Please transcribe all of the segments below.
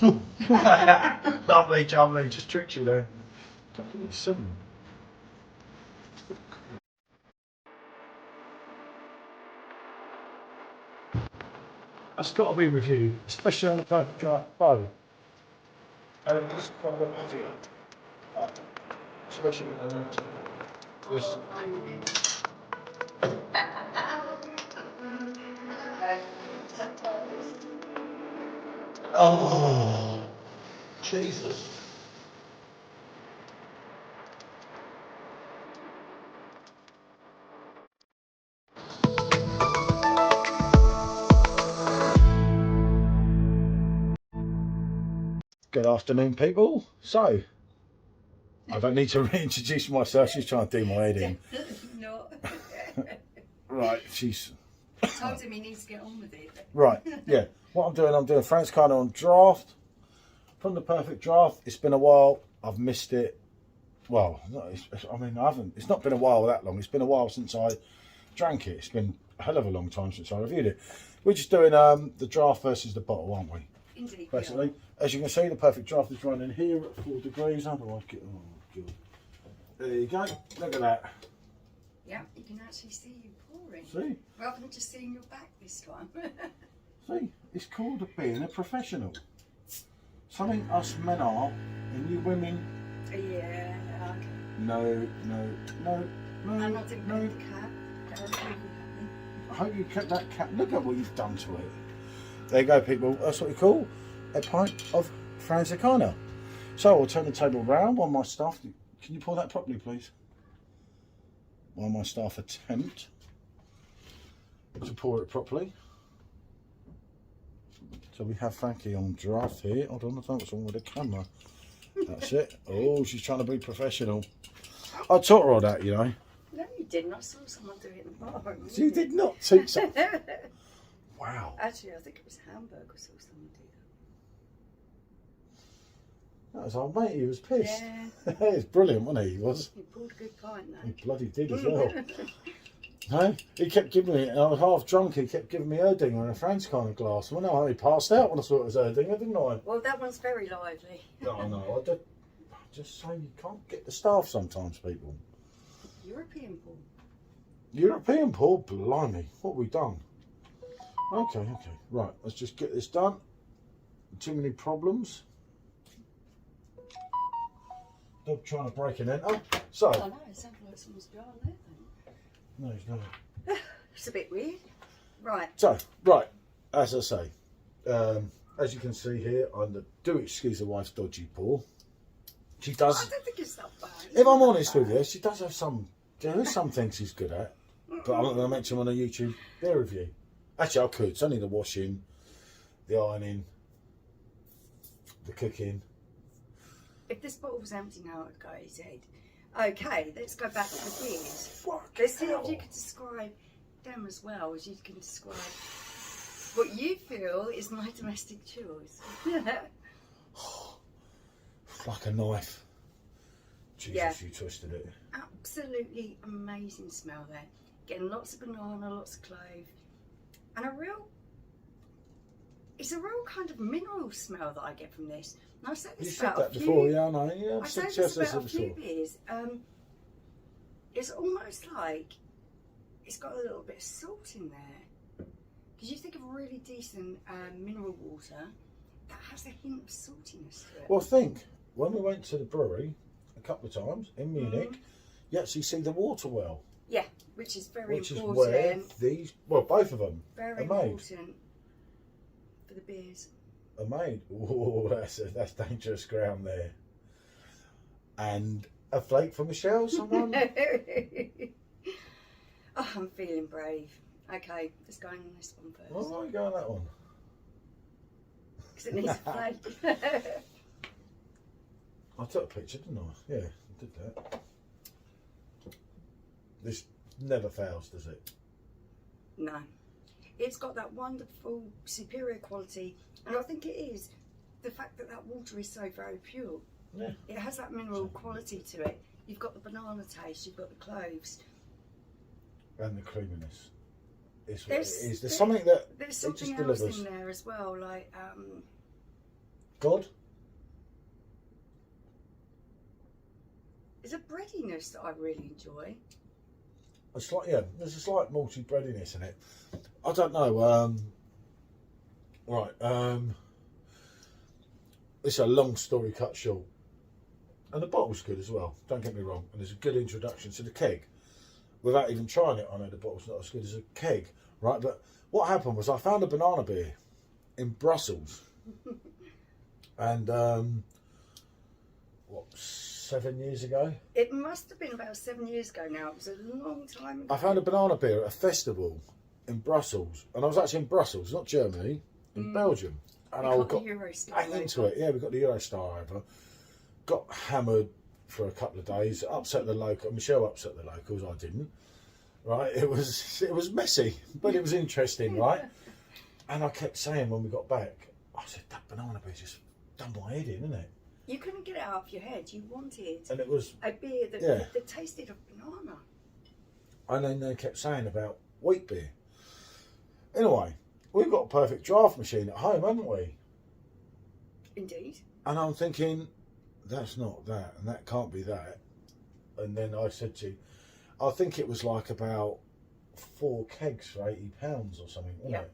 Lovely, jubbly, just tricked you there. 7. That's got to be reviewed, especially on the PerfectDraft bow. And it's quite a bit heavier. Especially with this. Oh, Jesus. Good afternoon, people. So, I don't need to reintroduce myself. She's trying to do my head in. No. Right, she's... I told him he needs to get on with it. Right, yeah. What I'm doing Franziskaner on draft. From the PerfectDraft. It's been a while. I've missed it. Well, I haven't. It's not been a while that long. It's been a while since I drank it. It's been a hell of a long time since I reviewed it. We're just doing the draft versus the bottle, aren't we? Indeed. Basically. As you can see, the PerfectDraft is running here at 4 degrees. How do I get... Oh, God. There you go. Look at that. Yeah, you can actually see you pouring. See? Rather than just seeing your back this time. See? It's called being a professional. Something us men are, and you women... Yeah, okay. No. I'm not doing the cap. I hope you kept that cap. Look at what you've done to it. There you go, people. That's what we call a pint of Franziskaner. So I'll turn the table round while my staff... Can you pour that properly, please? While my staff attempt to pour it properly. So we have Frankie on draft here. Hold on, I don't know what's wrong with the camera. That's it. Oh, she's trying to be professional. I taught her all that, you know. No, you didn't. I saw someone do it in the bar. She did not teach that. Wow. Actually, I think it was Hamburg or someone do That was our mate. He was pissed. Yeah. He was brilliant, wasn't he? He was. He pulled a good pint, though. He bloody did as well. No, he kept giving me, I was half drunk, he kept giving me Erdinger in a Franziskaner glass. Well, no, I passed out when I saw it was Erdinger, didn't I? Well, that one's very lively. No, I just say you can't get the staff sometimes, people. European Paul. European Paul? Blimey, what have we done? Okay, right, let's just get this done. Too many problems. Dog trying to break an enter. So. Oh no, it sounds like someone's behind there. No, he's not. It's a bit weird. Right. So, right, as I say, as you can see here, do excuse the wife's dodgy pour. She does. I don't think it's that bad. If I'm honest with you, she does have there is some things she's good at, but I'm not going to mention them on a YouTube beer review. Actually, I could. It's only the washing, the ironing, the cooking. If this bottle was empty now, I'd go his head. Okay, let's go back to the beers. Let's see if you can describe them as well as you can describe what you feel is my domestic choice. Like a knife. Jesus, yeah. You twisted it. Absolutely amazing smell there. Getting lots of banana, lots of clove, and it's a real kind of mineral smell that I get from this. And I've said this you said about that before, yeah, I know. Yeah, I've said this about a few beers. It's almost like it's got a little bit of salt in there. Because you think of a really decent mineral water that has a hint of saltiness to it. Well, think, when we went to the brewery a couple of times in Munich, you actually see the water well. Yeah, which is very important. Which is where these, well, both of them very are made. Important for the beers. Are made. Oh, that's dangerous ground there. And a flake from a shell, someone? Oh, I'm feeling brave. Okay, let's go on this one first. Why are you going that one? Because it needs a flake. I took a picture, didn't I? Yeah, I did that. This never fails, does it? No. It's got that wonderful superior quality, and I think it is the fact that water is so very pure. Yeah. It has that mineral quality to it. You've got the banana taste, you've got the cloves. And the creaminess. It's There's something that there's it something just else delivers. in there as well, like God. There's a breadiness that I really enjoy. It's like, yeah, there's a slight malty breadiness in it. I don't know. It's a long story cut short. And the bottle's good as well, don't get me wrong. And there's a good introduction to the keg. Without even trying it, I know the bottle's not as good as a keg, right? But what happened was I found a banana beer in Brussels. And, 7 years ago? It must have been about 7 years ago now. It was a long time ago. I found a banana beer at a festival in Brussels. And I was actually in Brussels, not Germany, in Belgium. And I got bang into it. Yeah, we got the Eurostar over. Got hammered for a couple of days. Upset the local. Michelle upset the locals. I didn't. Right? It was messy, but it was interesting, right? And I kept saying when we got back, I said, that banana beer just done my head in, isn't it? You couldn't get it out of your head. You wanted And it was a beer that tasted of banana. And then they kept saying about wheat beer. Anyway, we've got a perfect draft machine at home, haven't we? Indeed. And I'm thinking, that's not that, and that can't be that. And then I said to you, I think it was like about 4 kegs for £80 or something, wasn't it?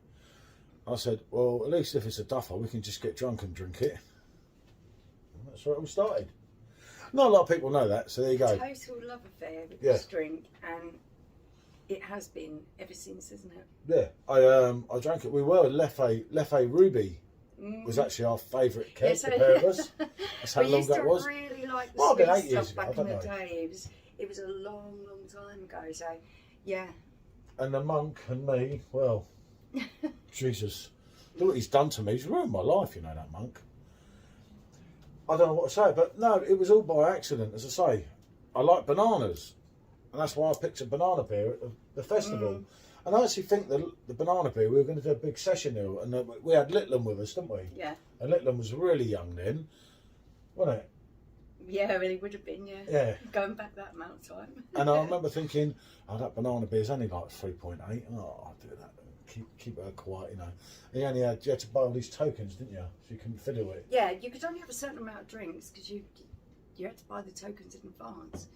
I said, well, at least if it's a duffer, we can just get drunk and drink it. And that's where it all started. Not a lot of people know that, so there you go. Total love affair with this drink, and it has been ever since, isn't it? Yeah, I drank it. We were Leffe Ruby was actually our favourite keg, the pair of us. That's how long that was. We used to really like the Might have been 8 sweet years stuff ago, back I in don't the know. day. It was a long, long time ago. So, yeah. And the monk and me, well, Jesus, look what he's done to me. He's ruined my life, you know, that monk. I don't know what to say, but no, it was all by accident, as I say. I like bananas, and that's why I picked a banana beer at the festival. And I actually think the banana beer, we were going to do a big session there, and we had Litland with us, didn't we? Yeah. And Litland was really young then, wasn't it? Yeah, it really would have been, yeah. Yeah. Going back that amount of time. And I remember thinking, oh, that banana beer's only like 3.8. Oh, I'll do that. Keep her quiet, you know. And you had to buy all these tokens, didn't you? So you couldn't fiddle it. Yeah, you could only have a certain amount of drinks because you had to buy the tokens in advance.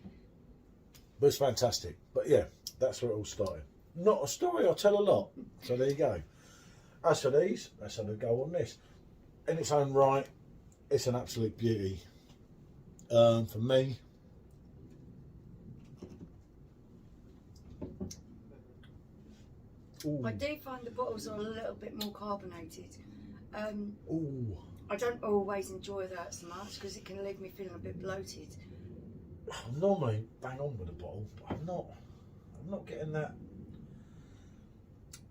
But it's fantastic. But yeah, that's where it all started. Not a story, I'll tell a lot. So there you go. As for these, let's have a go on this. In its own right, it's an absolute beauty. For me, ooh. I do find the bottles are a little bit more carbonated. Ooh. I don't always enjoy that so much because it can leave me feeling a bit bloated. I'm normally bang on with a bottle, but I'm not getting that.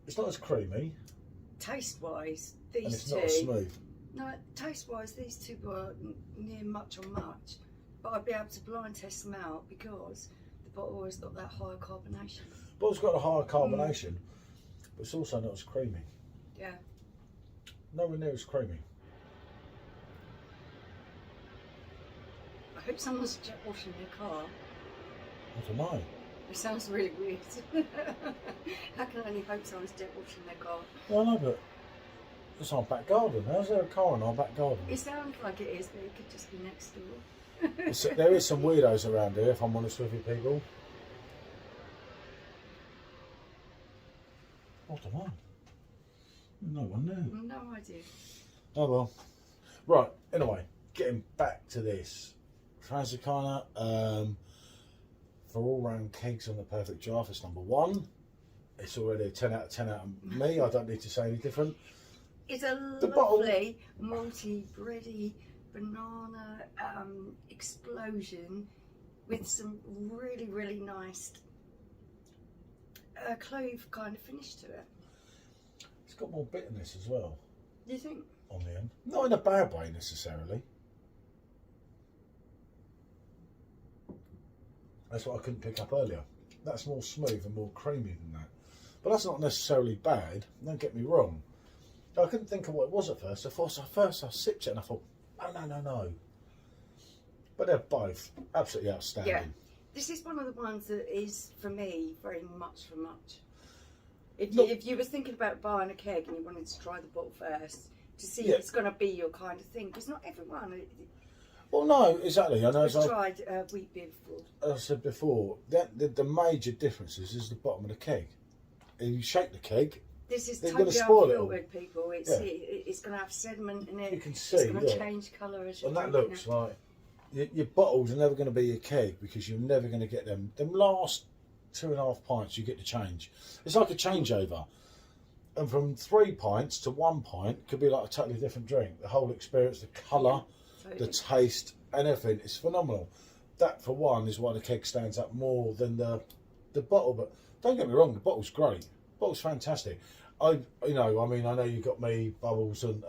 It's not as creamy. Taste-wise, And these it's two. not as smooth. No, taste-wise, these two were near much on much, but I'd be able to blind test them out because the bottle has got that higher carbonation. Bottle's got a higher carbonation, but it's also not as creamy. Yeah. Nowhere near as creamy. I hope someone's jet washing their car. I don't know. It sounds really weird. How can I only hope someone's jet washing their car? Well, no, but it's our back garden. How's there a car in our back garden? It sounds like it is, but it could just be next door. There is some weirdos around here, if I'm honest with you people. I don't know. No one there. No idea. Oh well. Right, anyway, getting back to this. Franziskaner, for all round kegs on the perfect draft, it's number 1. It's already a 10 out of 10 out of me. I don't need to say any different. It's a The bottle- lovely, malty, bready, banana explosion with some really, really nice clove kind of finish to it. It's got more bitterness as well Do you think? on the end. Not in a bad way necessarily. That's what I couldn't pick up earlier. That's more smooth and more creamy than that. But that's not necessarily bad, don't get me wrong. I couldn't think of what it was at first. I sipped it and I thought, oh, no. But they're both absolutely outstanding. Yeah. This is one of the ones that is, for me, very much for much. If you were thinking about buying a keg and you wanted to try the bottle first, to see if it's going to be your kind of thing, because not everyone. Well, no, exactly. I know. I've tried wheat beer before. As I said before, the major difference is the bottom of the keg. If you shake the keg, this is they're totally going to spoil it all. unfiltered, people. It's going to have sediment in it. You can see, it's going to change colour as you and that looks like your bottles are never going to be your keg, because you're never going to get them. Them last 2.5 pints you get to change. It's like a changeover. And from 3 pints to 1 pint could be like a totally different drink. The whole experience, the colour, the taste, and everything is phenomenal. That, for one, is why the keg stands up more than the bottle. But don't get me wrong, the bottle's great. The bottle's fantastic. I know you got me, Bubbles, and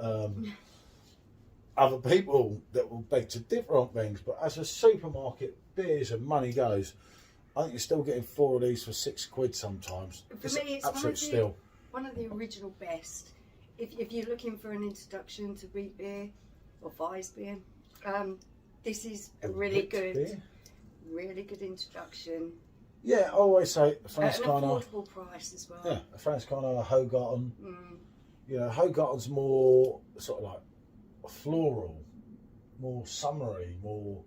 other people that will beg to differ on things. But as a supermarket beers and money goes, I think you're still getting 4 of these for £6 sometimes. For me, it's absolute steal. One of the original best. If you're looking for an introduction to wheat beer or Weissbier, this is a really good introduction. Yeah, I always say a Franziskaner. At an affordable price as well. Yeah, a Franziskaner, a Hogarten. You know, Hogarten's more sort of like floral, more summery, more.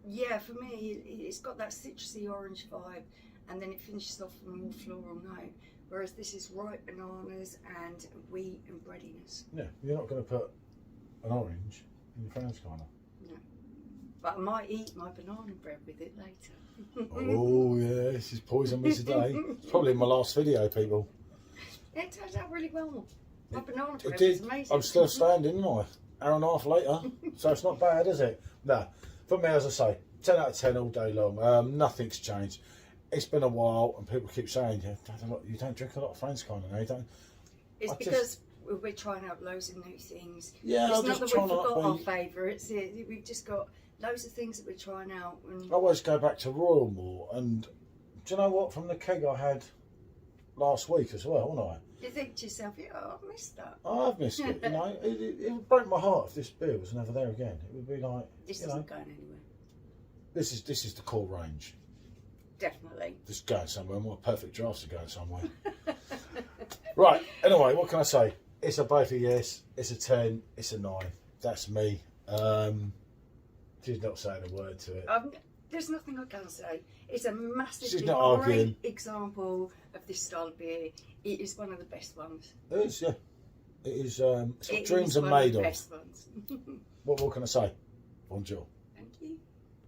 Yeah, for me, it's got that citrusy orange vibe, and then it finishes off with a more floral note. Whereas this is ripe bananas and wheat and breadiness. Yeah, you're not going to put an orange in your Franziskaner. No. But I might eat my banana bread with it later. Oh, yeah, this is poison me today. It's probably my last video, people. It turns out really well. My banana bread It did. was amazing. I'm still standing, aren't I? Hour and a half later. So it's not bad, is it? No. For me, as I say, 10 out of 10 all day long. Nothing's changed. It's been a while, and people keep saying, you don't drink a lot of Franziskaner, no, you don't. It's because we're trying out loads of new things. Yeah, it's not that we've forgot our favourites. We've just got loads of things that we're trying out. And I always go back to Royal more, and do you know what? From the keg I had last week as well, wasn't I? You think to yourself, yeah, I've missed that. I've missed it. You know, it would break my heart if this beer was never there again. It would be like this isn't going anywhere. This is the core range. Definitely. Just going somewhere. My perfect drafts are going somewhere. Right. Anyway, what can I say? It's a both a yes. It's a 10. It's a 9. That's me. She's not saying a word to it. There's nothing I can say. It's a massively great example of this style of beer. It is one of the best ones. It is, yeah. It is. It's what dreams are made of. Best ones. What can I say? Bonjour.